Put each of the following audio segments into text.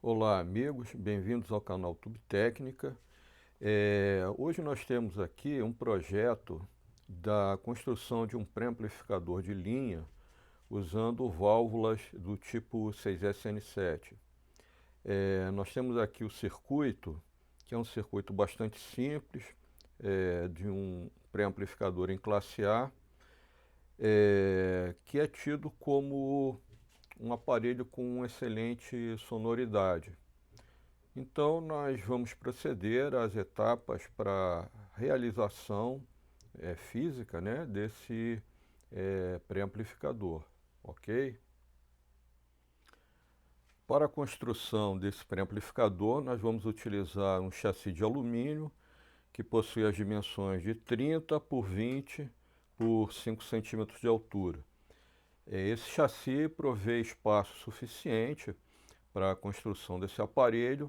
Olá, amigos, bem-vindos ao canal Tube Técnica. Hoje nós temos aqui um projeto da construção de um pré-amplificador de linha usando válvulas do tipo 6SN7. Nós temos aqui o circuito, que é um circuito bastante simples, de um pré-amplificador em classe A, que é tido como um aparelho com excelente sonoridade. Então, nós vamos proceder às etapas para realização física, né, desse pré-amplificador, ok? Para a construção desse pré-amplificador, nós vamos utilizar um chassi de alumínio que possui as dimensões de 30 por 20 por 5 centímetros de altura. Esse chassi provê espaço suficiente para a construção desse aparelho,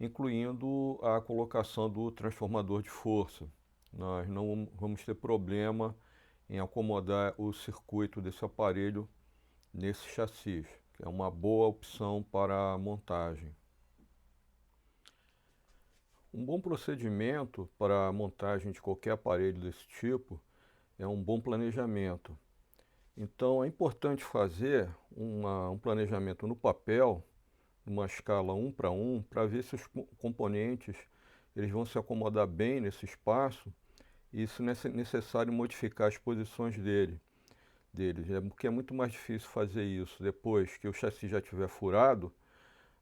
incluindo a colocação do transformador de força. Nós não vamos ter problema em acomodar o circuito desse aparelho nesse chassi, que é uma boa opção para a montagem. Um bom procedimento para a montagem de qualquer aparelho desse tipo é um bom planejamento. Então é importante fazer um planejamento no papel, numa escala 1 para ver se os componentes eles vão se acomodar bem nesse espaço e se é necessário modificar as posições deles. Porque é muito mais difícil fazer isso depois que o chassi já estiver furado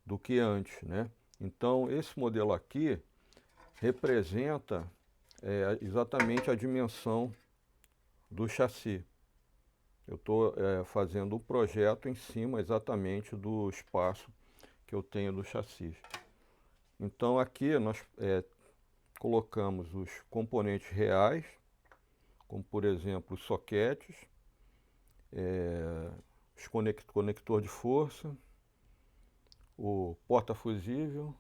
do que antes, né? Então esse modelo aqui representa exatamente a dimensão do chassi. Eu estou fazendo o projeto em cima exatamente do espaço que eu tenho do chassi. Então aqui nós colocamos os componentes reais, como por exemplo os soquetes, os conector de força, o porta-fusível,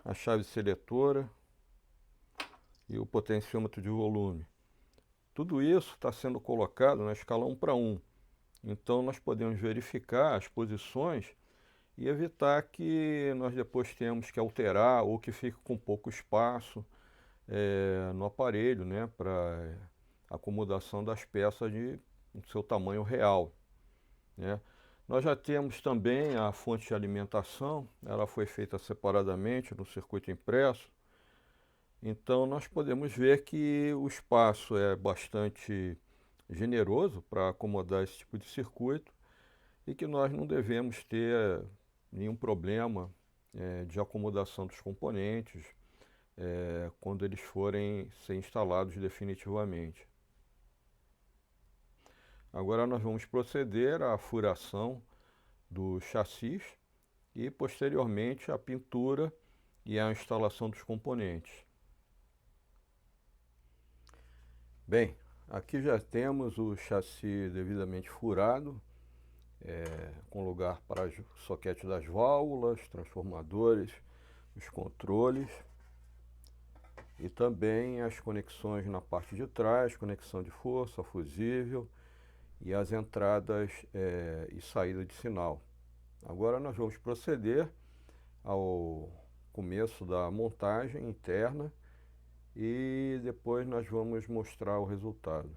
a chave seletora e o potenciômetro de volume. Tudo isso está sendo colocado na escala 1 para 1. Então nós podemos verificar as posições e evitar que nós depois tenhamos que alterar ou que fique com pouco espaço no aparelho, né, para acomodação das peças de seu tamanho real, né. Nós já temos também a fonte de alimentação, ela foi feita separadamente no circuito impresso, então nós podemos ver que o espaço é bastante generoso para acomodar esse tipo de circuito e que nós não devemos ter nenhum problema de acomodação dos componentes quando eles forem ser instalados definitivamente. Agora nós vamos proceder à furação do chassi e posteriormente à pintura e à instalação dos componentes. Bem, aqui já temos o chassi devidamente furado, com lugar para os soquetes das válvulas, transformadores, os controles e também as conexões na parte de trás, conexão de força, fusível e as entradas e saída de sinal. Agora nós vamos proceder ao começo da montagem interna e depois nós vamos mostrar o resultado.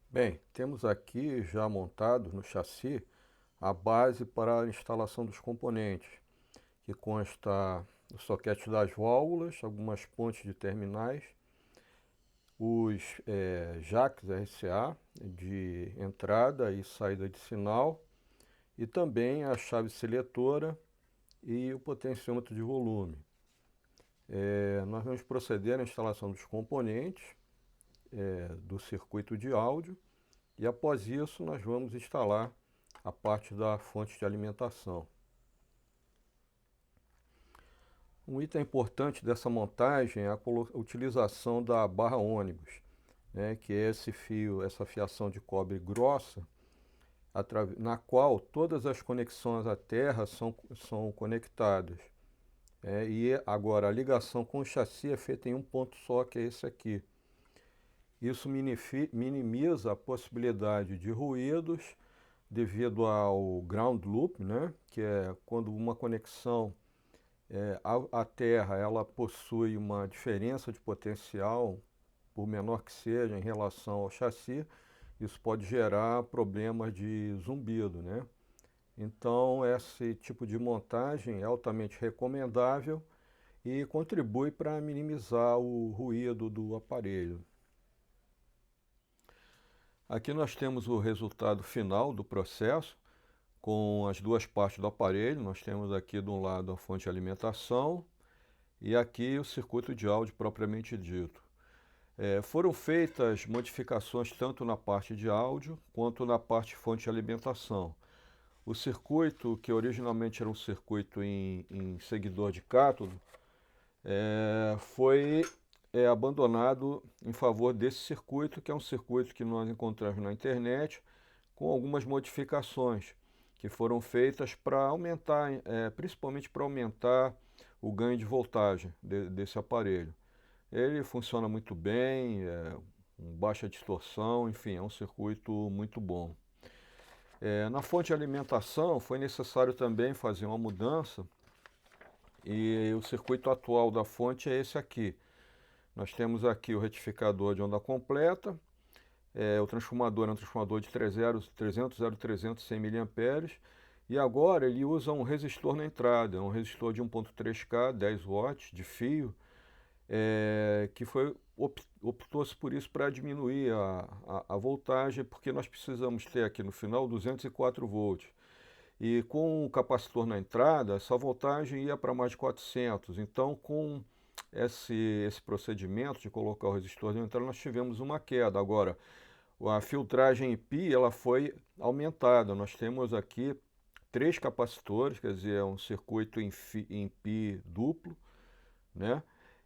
Bem, temos aqui já montado no chassi a base para a instalação dos componentes, que consta do soquete das válvulas, algumas pontes de terminais, os jacks RCA de entrada e saída de sinal e também a chave seletora e o potenciômetro de volume. Nós vamos proceder à instalação dos componentes do circuito de áudio e após isso nós vamos instalar a parte da fonte de alimentação. Um item importante dessa montagem é a utilização da barra ônibus, né, que é esse fio, essa fiação de cobre grossa, na qual todas as conexões à terra são conectadas. E agora a ligação com o chassi é feita em um ponto só, que é esse aqui. Isso minimiza a possibilidade de ruídos devido ao ground loop, né, que é quando uma conexão à Terra ela possui uma diferença de potencial, por menor que seja, em relação ao chassi, isso pode gerar problemas de zumbido, né? Então, esse tipo de montagem é altamente recomendável e contribui para minimizar o ruído do aparelho. Aqui nós temos o resultado final do processo, com as duas partes do aparelho. Nós temos aqui de um lado a fonte de alimentação e aqui o circuito de áudio propriamente dito. Foram feitas modificações tanto na parte de áudio quanto na parte fonte de alimentação. O circuito, que originalmente era um circuito em seguidor de cátodo, foi abandonado em favor desse circuito, que é um circuito que nós encontramos na internet, com algumas modificações que foram feitas para aumentar, principalmente para aumentar o ganho de voltagem desse aparelho. Ele funciona muito bem, baixa distorção, enfim, é um circuito muito bom. Na fonte de alimentação foi necessário também fazer uma mudança e o circuito atual da fonte é esse aqui. Nós temos aqui o retificador de onda completa, o transformador é um transformador de 300 100 mA, e agora ele usa um resistor na entrada, um resistor de 1.3K, 10 watts de fio, que optou-se por isso para diminuir a voltagem, porque nós precisamos ter aqui no final 204 volts. E com o capacitor na entrada, essa voltagem ia para mais de 400. Então, com esse procedimento de colocar o resistor na entrada, nós tivemos uma queda. Agora, a filtragem em π ela foi aumentada. Nós temos aqui 3 capacitores, quer dizer, é um circuito em π duplo, né?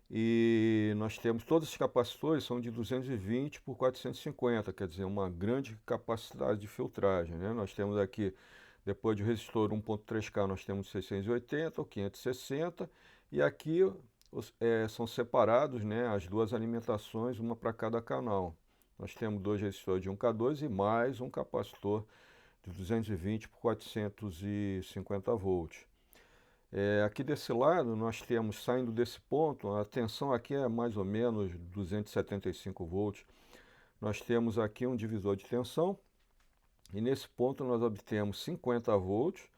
E nós temos, todos esses capacitores são de 220 por 450, quer dizer, uma grande capacidade de filtragem, né? Nós temos aqui, depois do resistor 1.3K, nós temos 680 ou 560, e aqui são separados, né, as duas alimentações, uma para cada canal. Nós temos 2 resistores de 1K2 e mais um capacitor de 220 por 450 volts. Aqui desse lado, nós temos, saindo desse ponto, a tensão aqui é mais ou menos 275 volts. Nós temos aqui um divisor de tensão, e nesse ponto nós obtemos 50 volts,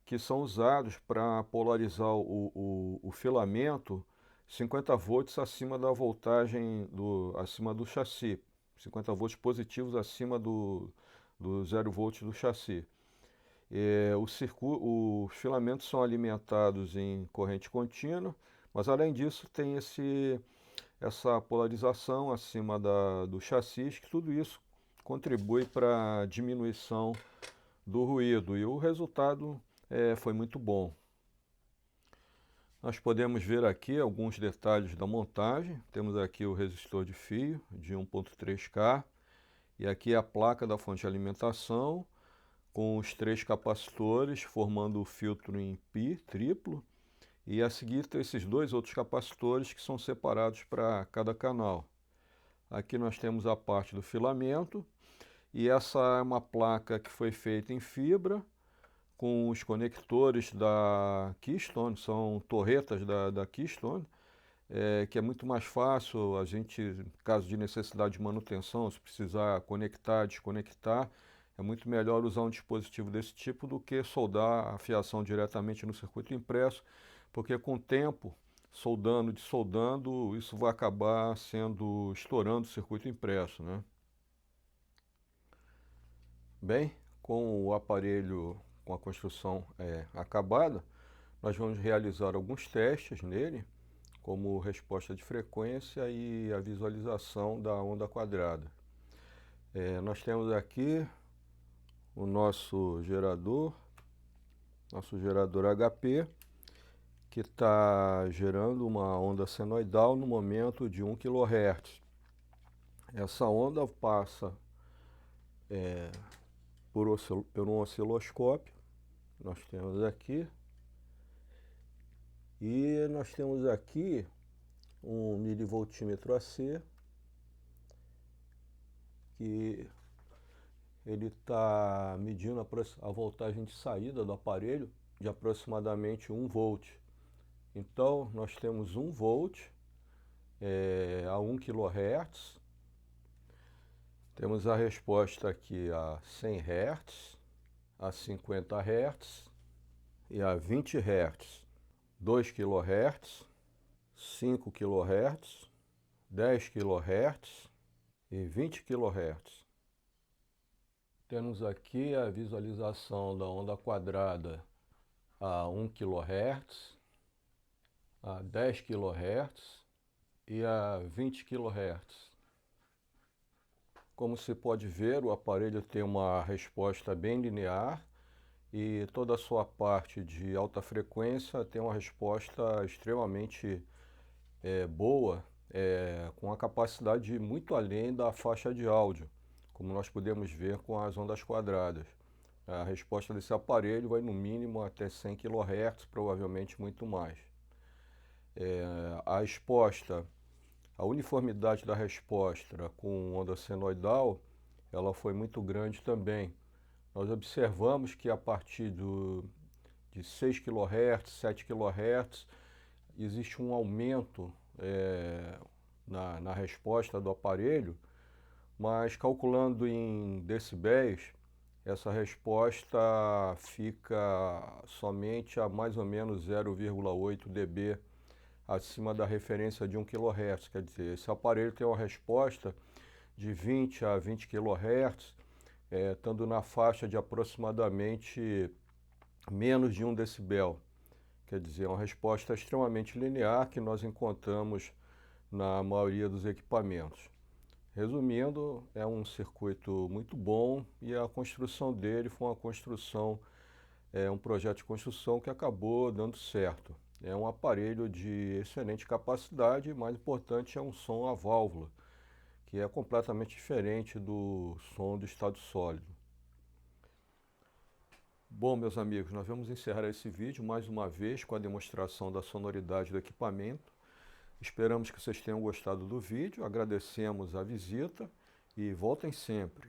que são usados para polarizar o filamento 50 volts acima da voltagem, acima do chassi, 50 volts positivos acima do 0 volts do chassi. Os filamentos são alimentados em corrente contínua, mas além disso tem essa polarização acima do chassi, que tudo isso contribui para a diminuição do ruído, e o resultado foi muito bom. Nós podemos ver aqui alguns detalhes da montagem. Temos aqui o resistor de fio de 1.3K, e aqui a placa da fonte de alimentação, com os 3 capacitores formando o filtro em π triplo, e a seguir tem esses 2 outros capacitores que são separados para cada canal. Aqui nós temos a parte do filamento, e essa é uma placa que foi feita em fibra, com os conectores da Keystone, são torretas da Keystone, que é muito mais fácil a gente, em caso de necessidade de manutenção, se precisar conectar, desconectar, é muito melhor usar um dispositivo desse tipo do que soldar a fiação diretamente no circuito impresso, porque com o tempo, dessoldando, isso vai acabar estourando o circuito impresso, né? Bem, com o aparelho, com a construção acabada, nós vamos realizar alguns testes nele, como resposta de frequência e a visualização da onda quadrada. Nós temos aqui o nosso gerador HP, que está gerando uma onda senoidal no momento de 1 kHz. Essa onda passa por um osciloscópio, nós temos aqui, e nós temos aqui um milivoltímetro AC, que ele está medindo a voltagem de saída do aparelho de aproximadamente 1 volt. Então, nós temos 1 volt a 1 kHz. Temos a resposta aqui a 100 Hz, a 50 Hz e a 20 Hz. 2 kHz, 5 kHz, 10 kHz e 20 kHz. Temos aqui a visualização da onda quadrada a 1 kHz, a 10 kHz e a 20 kHz. Como se pode ver, o aparelho tem uma resposta bem linear e toda a sua parte de alta frequência tem uma resposta extremamente boa, com a capacidade muito além da faixa de áudio, como nós podemos ver com as ondas quadradas. A resposta desse aparelho vai no mínimo até 100 kHz, provavelmente muito mais. A uniformidade da resposta com onda senoidal, ela foi muito grande também. Nós observamos que a partir de 6 kHz, 7 kHz, existe um aumento na resposta do aparelho, mas calculando em decibéis, essa resposta fica somente a mais ou menos 0,8 dB acima da referência de 1 kHz. Quer dizer, esse aparelho tem uma resposta de 20 a 20 kHz, estando na faixa de aproximadamente menos de 1 decibel. Quer dizer, é uma resposta extremamente linear que nós encontramos na maioria dos equipamentos. Resumindo, é um circuito muito bom e a construção dele foi um projeto de construção que acabou dando certo. É um aparelho de excelente capacidade, mais importante é um som a válvula, que é completamente diferente do som do estado sólido. Bom, meus amigos, nós vamos encerrar esse vídeo mais uma vez com a demonstração da sonoridade do equipamento. Esperamos que vocês tenham gostado do vídeo, agradecemos a visita e voltem sempre.